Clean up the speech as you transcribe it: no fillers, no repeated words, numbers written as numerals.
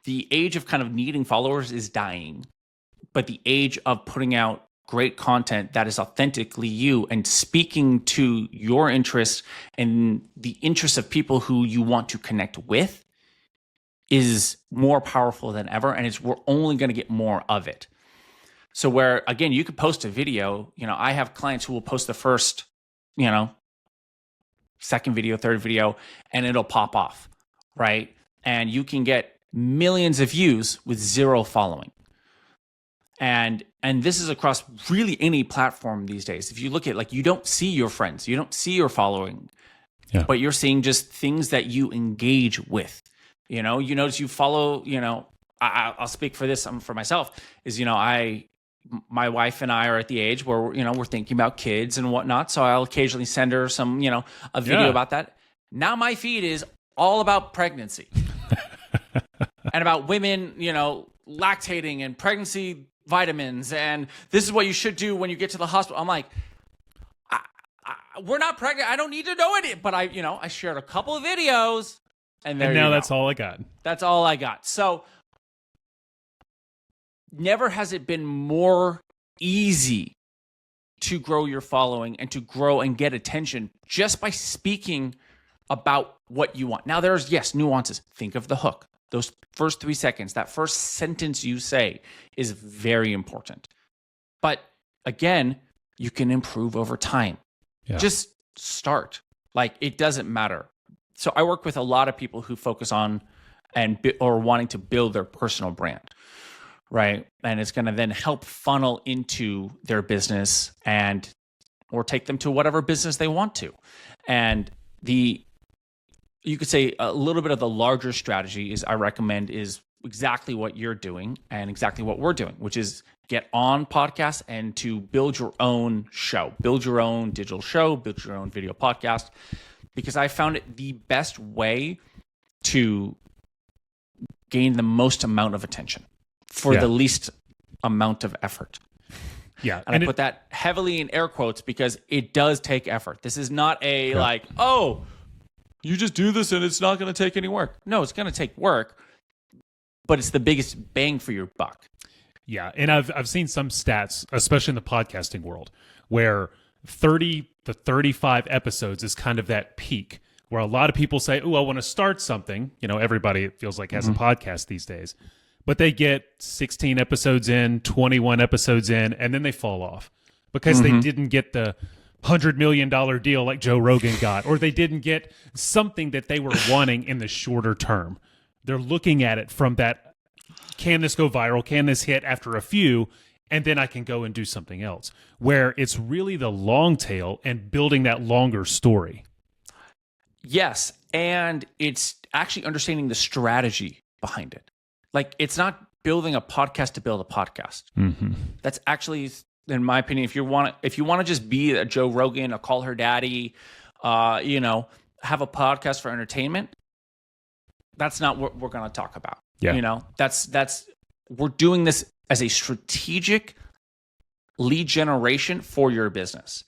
the age of kind of needing followers is dying, but the age of putting out great content that is authentically you and speaking to your interests and the interests of people who you want to connect with is more powerful than ever. And we're only going to get more of it. So where, again, you could post a video, I have clients who will post the first, second video, third video, and it'll pop off, right? And you can get millions of views with zero following. And this is across really any platform these days. If you look at, you don't see your friends, you don't see your following, but you're seeing just things that you engage with. You notice you follow, I'll speak for this for myself, is, my wife and I are at the age where, we're thinking about kids and whatnot. So I'll occasionally send her some, a video about that. Now my feed is all about pregnancy and about women, lactating and pregnancy vitamins. And this is what you should do when you get to the hospital. I'm like, we're not pregnant. I don't need to know it. But I shared a couple of videos. And now that's all I got. That's all I got. So never has it been more easy to grow your following and to grow and get attention just by speaking about what you want. Now there's, nuances. Think of the hook. Those first 3 seconds, that first sentence you say is very important. But again, you can improve over time. Yeah. Just start. It doesn't matter. So I work with a lot of people who focus on or wanting to build their personal brand, right? And it's going to then help funnel into their business or take them to whatever business they want to. And you could say a little bit of the larger strategy I recommend is exactly what you're doing and exactly what we're doing, which is get on podcasts and to build your own show, build your own digital show, build your own video podcast. Because I found it the best way to gain the most amount of attention for the least amount of effort. Yeah. And I put that heavily in air quotes because it does take effort. This is not you just do this and it's not going to take any work. No, it's going to take work, but it's the biggest bang for your buck. Yeah. And I've seen some stats, especially in the podcasting world, where 30 to 35 episodes is kind of that peak where a lot of people say, I want to start something. Everybody, it feels like, has a podcast these days. But they get 16 episodes in, 21 episodes in, and then they fall off because they didn't get the $100 million deal like Joe Rogan got, or they didn't get something that they were wanting in the shorter term. They're looking at it from that, can this go viral? Can this hit after a few? And then I can go and do something else, where it's really the long tail and building that longer story. Yes. And it's actually understanding the strategy behind it. It's not building a podcast to build a podcast. Mm-hmm. That's actually, in my opinion, if you want to just be a Joe Rogan, a Call Her Daddy, have a podcast for entertainment, that's not what we're going to talk about. Yeah. We're doing this as a strategic lead generation for your business.